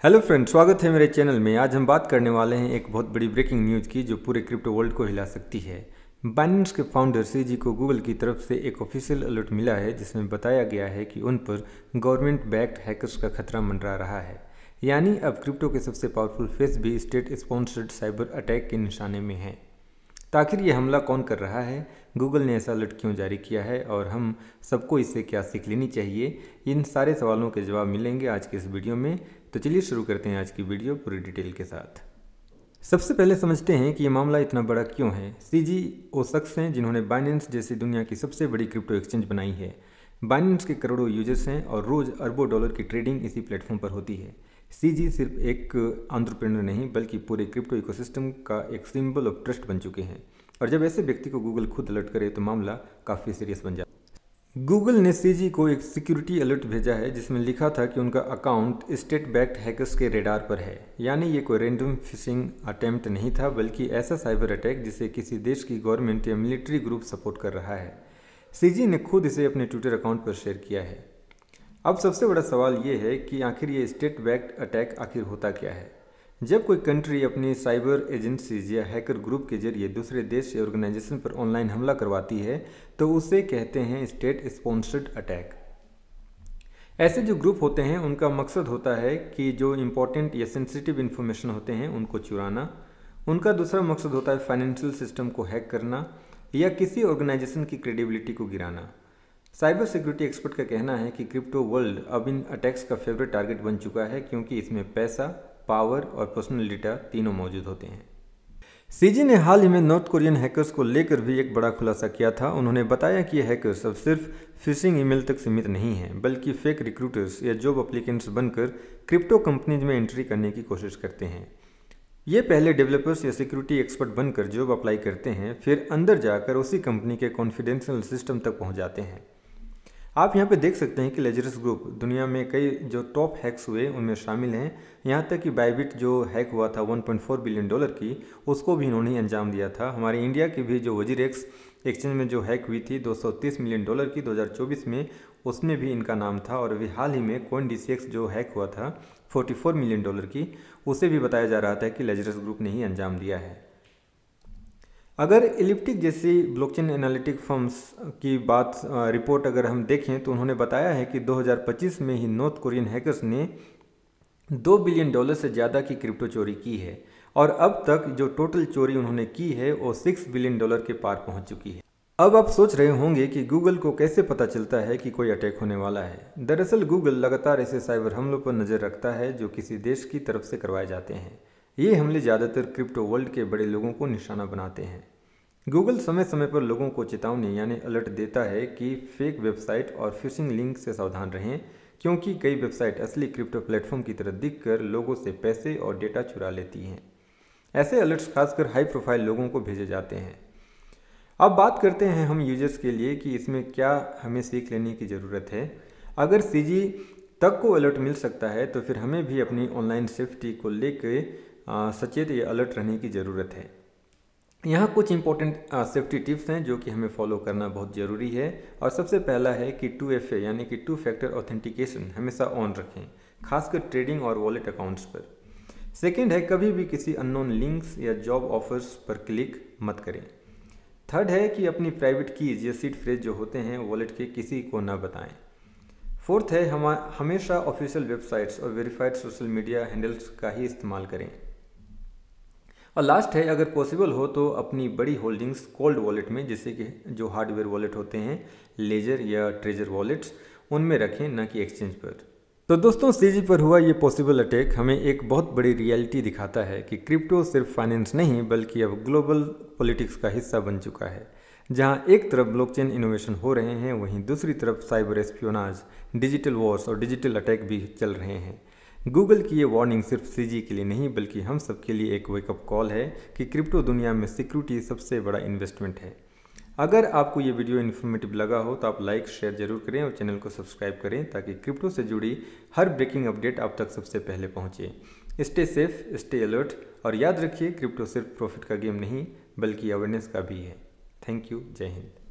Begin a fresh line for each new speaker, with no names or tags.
Hello friend, स्वागत है मेरे चैनल में। आज हम बात करने वाले हैं एक बहुत बड़ी ब्रेकिंग न्यूज़ की जो पूरे क्रिप्टो वर्ल्ड को हिला सकती है। बाइनेंस के फाउंडर सीजी को गूगल की तरफ से एक ऑफिशियल अलर्ट मिला है जिसमें बताया गया है कि उन पर गवर्नमेंट बैक्ड हैकर्स का खतरा मंडरा रहा है। यानी अब क्रिप्टो के सबसे पावरफुल फेस भी स्टेट स्पॉन्सर्ड साइबर अटैक के निशाने में है। तो आखिर ये हमला कौन कर रहा है, गूगल ने ऐसा अलर्ट क्यों जारी किया है और हम सबको इससे क्या सीख लेनी चाहिए, इन सारे सवालों के जवाब मिलेंगे आज के इस वीडियो में। तो चलिए शुरू करते हैं आज की वीडियो पूरी डिटेल के साथ। सबसे पहले समझते हैं कि ये मामला इतना बड़ा क्यों है। सीजी वो शख्स हैं जिन्होंने बाइनेंस जैसी दुनिया की सबसे बड़ी क्रिप्टो एक्सचेंज बनाई है। बाइनेंस के करोड़ों यूजर्स हैं और रोज़ अरबों डॉलर की ट्रेडिंग इसी प्लेटफॉर्म पर होती है। सीजी सिर्फ एक एंटरप्रेन्योर नहीं बल्कि पूरे क्रिप्टो इकोसिस्टम का एक सिंबल ऑफ ट्रस्ट बन चुके हैं। और जब ऐसे व्यक्ति को गूगल खुद अलर्ट करे तो मामला काफ़ी सीरियस बन जाता है। गूगल ने सीजी को एक सिक्योरिटी अलर्ट भेजा है जिसमें लिखा था कि उनका अकाउंट स्टेट बैक्ड हैकर्स के रेडार पर है। यानी ये कोई रैंडम फिशिंग अटेम्प्ट नहीं था बल्कि ऐसा साइबर अटैक जिसे किसी देश की गवर्नमेंट या मिलिट्री ग्रुप सपोर्ट कर रहा है। सीजी ने खुद इसे अपने ट्विटर अकाउंट पर शेयर किया है। अब सबसे बड़ा सवाल ये है कि आखिर ये स्टेट बैक्ड अटैक आखिर होता क्या है। जब कोई कंट्री अपनी साइबर एजेंसीज या हैकर ग्रुप के जरिए दूसरे देश या ऑर्गेनाइजेशन पर ऑनलाइन हमला करवाती है तो उसे कहते हैं स्टेट स्पॉन्सर्ड अटैक। ऐसे जो ग्रुप होते हैं उनका मकसद होता है कि जो इम्पोर्टेंट या सेंसिटिव इन्फॉर्मेशन होते हैं उनको चुराना। उनका दूसरा मकसद होता है फाइनेंशियल सिस्टम को हैक करना या किसी ऑर्गेनाइजेशन की क्रेडिबिलिटी को गिराना। साइबर सिक्योरिटी एक्सपर्ट का कहना है कि क्रिप्टो वर्ल्ड अब इन अटैक्स का फेवरेट टारगेट बन चुका है क्योंकि इसमें पैसा, पावर और पर्सनल डेटा तीनों मौजूद होते हैं। सीजी ने हाल ही में नॉर्थ कोरियन हैकर्स को लेकर भी एक बड़ा खुलासा किया था। उन्होंने बताया कि ये हैकर्स अब सिर्फ फिशिंग ईमेल तक सीमित नहीं हैं बल्कि फेक रिक्रूटर्स या जॉब एप्लीकेंट्स बनकर क्रिप्टो कंपनीज में एंट्री करने की कोशिश करते हैं। ये पहले डेवलपर्स या सिक्योरिटी एक्सपर्ट बनकर जॉब अप्लाई करते हैं, फिर अंदर जाकर उसी कंपनी के कॉन्फिडेंशियल सिस्टम तक पहुंच जाते हैं। आप यहाँ पे देख सकते हैं कि लेजरस ग्रुप दुनिया में कई जो टॉप हैक्स हुए उनमें शामिल हैं। यहाँ तक कि बाइबिट जो हैक हुआ था 1.4 बिलियन डॉलर की, उसको भी इन्होंने अंजाम दिया था। हमारे इंडिया की भी जो वजीरेक्स एक्सचेंज में जो हैक हुई थी 230 मिलियन डॉलर की 2024 में, उसमें भी इनका नाम था। और अभी हाल ही में CoinDCX जो हैक हुआ था 44 मिलियन डॉलर की, उसे भी बताया जा रहा था कि लेजरस ग्रुप ने ही अंजाम दिया है। अगर इलिप्टिक जैसी ब्लॉकचेन एनालिटिक फर्म्स की बात रिपोर्ट अगर हम देखें तो उन्होंने बताया है कि 2025 में ही नॉर्थ कोरियन हैकर्स ने 2 बिलियन डॉलर से ज़्यादा की क्रिप्टो चोरी की है और अब तक जो टोटल चोरी उन्होंने की है वो 6 बिलियन डॉलर के पार पहुंच चुकी है। अब आप सोच रहे होंगे कि गूगल को कैसे पता चलता है कि कोई अटैक होने वाला है। दरअसल गूगल लगातार ऐसे साइबर हमलों पर नज़र रखता है जो किसी देश की तरफ से करवाए जाते हैं। ये हमले ज़्यादातर क्रिप्टो वर्ल्ड के बड़े लोगों को निशाना बनाते हैं। गूगल समय समय पर लोगों को चेतावनी यानी अलर्ट देता है कि फेक वेबसाइट और फिशिंग लिंक से सावधान रहें, क्योंकि कई वेबसाइट असली क्रिप्टो प्लेटफॉर्म की तरह दिखकर लोगों से पैसे और डेटा चुरा लेती हैं। ऐसे अलर्ट्स खासकर हाई प्रोफाइल लोगों को भेजे जाते हैं। अब बात करते हैं हम यूजर्स के लिए कि इसमें क्या हमें सीख लेने की ज़रूरत है। अगर सीजी तक को अलर्ट मिल सकता है तो फिर हमें भी अपनी ऑनलाइन सेफ्टी को लेकर सचेत या अलर्ट रहने की ज़रूरत है। यहाँ कुछ इंपॉर्टेंट सेफ्टी टिप्स हैं जो कि हमें फॉलो करना बहुत ज़रूरी है। और सबसे पहला है कि 2FA यानी कि 2 फैक्टर ऑथेंटिकेशन हमेशा ऑन रखें, खासकर ट्रेडिंग और वॉलेट अकाउंट्स पर। सेकंड है कभी भी किसी अननोन लिंक्स या जॉब ऑफर्स पर क्लिक मत करें। थर्ड है कि अपनी प्राइवेट कीज या सीड फ्रेज जो होते हैं वॉलेट के किसी को ना बताएं। फोर्थ है हमेशा ऑफिशियल वेबसाइट्स और वेरीफाइड सोशल मीडिया हैंडल्स का ही इस्तेमाल करें। और लास्ट है अगर पॉसिबल हो तो अपनी बड़ी होल्डिंग्स कोल्ड वॉलेट में, जैसे कि जो हार्डवेयर वॉलेट होते हैं लेजर या ट्रेजर वॉलेट्स, उनमें रखें, न कि एक्सचेंज पर। तो दोस्तों, सीजी पर हुआ ये पॉसिबल अटैक हमें एक बहुत बड़ी रियलिटी दिखाता है कि क्रिप्टो सिर्फ फाइनेंस नहीं बल्कि अब ग्लोबल पॉलिटिक्स का हिस्सा बन चुका है। जहां एक तरफ ब्लॉकचेन इनोवेशन हो रहे हैं वहीं दूसरी तरफ साइबर एस्पियोनाज, डिजिटल वॉर्स और डिजिटल अटैक भी चल रहे हैं। गूगल की ये वार्निंग सिर्फ सीजी के लिए नहीं बल्कि हम सब के लिए एक वेकअप कॉल है कि क्रिप्टो दुनिया में सिक्योरिटी सबसे बड़ा इन्वेस्टमेंट है। अगर आपको ये वीडियो इन्फॉर्मेटिव लगा हो तो आप लाइक शेयर जरूर करें और चैनल को सब्सक्राइब करें ताकि क्रिप्टो से जुड़ी हर ब्रेकिंग अपडेट आप तक सबसे पहले पहुँचे। स्टे सेफ, स्टे अलर्ट और याद रखिए क्रिप्टो सिर्फ प्रॉफिट का गेम नहीं बल्कि अवेयरनेस का भी है। Thank you. जय हिंद।